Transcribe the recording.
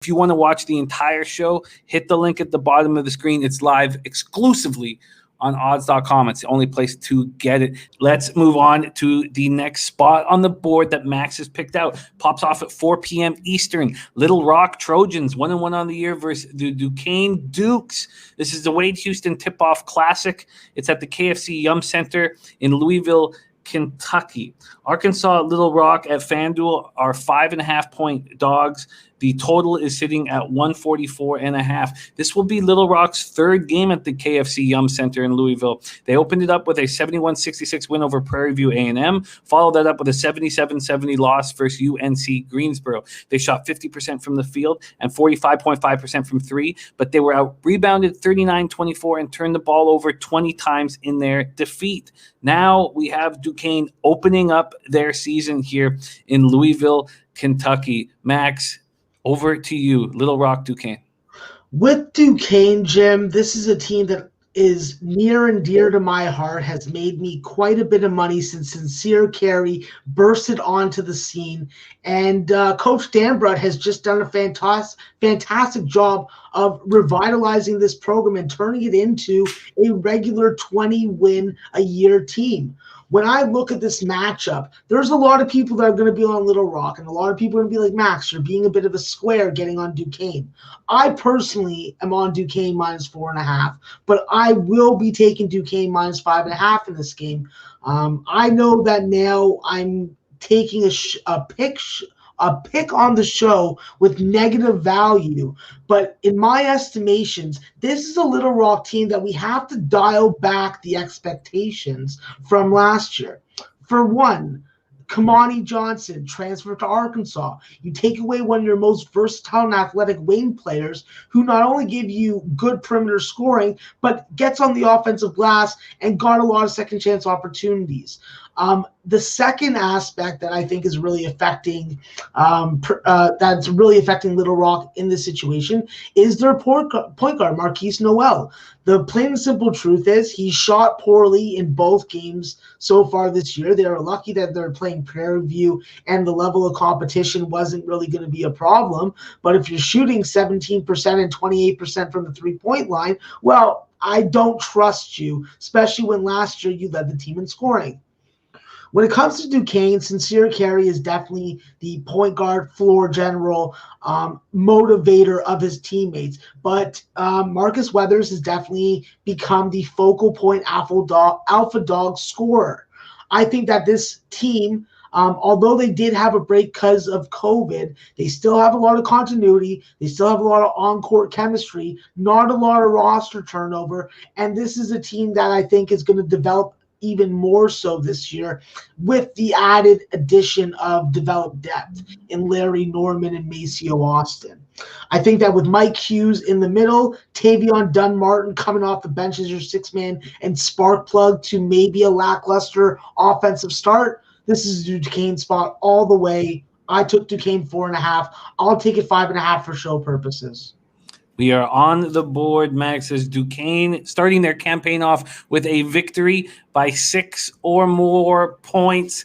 If you want to watch the entire show, hit the link at the bottom of the screen. It's live exclusively on odds.com. It's the only place to get it. Let's move on to the next spot on the board that Max has picked out. Pops off at 4 p.m. Eastern. Little Rock Trojans, 1-1 on the year versus the Duquesne Dukes. This is the Wade Houston Tip-Off Classic. It's at the KFC Yum Center in Louisville, Kentucky. Arkansas Little Rock at FanDuel are 5.5-point dogs. The total is sitting at 144.5. This will be Little Rock's third game at the KFC Yum Center in Louisville. They opened it up with a 71-66 win over Prairie View A&M, followed that up with a 77-70 loss versus UNC Greensboro. They shot 50% from the field and 45.5% from three, but they were out-rebounded 39-24 and turned the ball over 20 times in their defeat. Now we have Duquesne opening up their season here in Louisville, Kentucky. Max, over to you. Little Rock, Duquesne. With Duquesne, Jim, this is a team that is near and dear to my heart, has made me quite a bit of money since Sincere Carey bursted onto the scene. And Coach Danbrut has just done a fantastic job of revitalizing this program and turning it into a regular 20-win-a-year team. When I look at this matchup, there's a lot of people that are going to be on Little Rock, and a lot of people are going to be like, Max, you're being a bit of a square getting on Duquesne. I personally am on Duquesne -4.5, but I will be taking Duquesne -5.5 in this game. I know that now I'm taking a pick on the show with negative value, but in my estimations, this is a Little Rock team that we have to dial back the expectations from last year. For one, Kamani Johnson transferred to Arkansas. You take away one of your most versatile and athletic wing players who not only give you good perimeter scoring, but gets on the offensive glass and got a lot of second chance opportunities. The second aspect that I think is really affecting Little Rock in this situation is their point guard, Marquise Noel. The plain and simple truth is he shot poorly in both games so far this year. They are lucky that they're playing Prairie View and the level of competition wasn't really going to be a problem. But if you're shooting 17% and 28% from the three-point line, well, I don't trust you, especially when last year you led the team in scoring. When it comes to Duquesne, Sincere Carey is definitely the point guard, floor general, motivator of his teammates. But Marcus Weathers has definitely become the focal point alpha dog scorer. I think that this team, although they did have a break because of COVID, they still have a lot of continuity. They still have a lot of on-court chemistry, not a lot of roster turnover. And this is a team that I think is going to develop even more so this year with the added addition of developed depth in Larry Norman and Maceo Austin. I think that with Mike Hughes in the middle, Tavion Dunn-Martin coming off the bench as your six-man and spark plug to maybe a lackluster offensive start, this is a Duquesne spot all the way. I took Duquesne 4.5. I'll take it 5.5 for show purposes. We are on the board, Max, as Duquesne starting their campaign off with a victory by 6 or more points.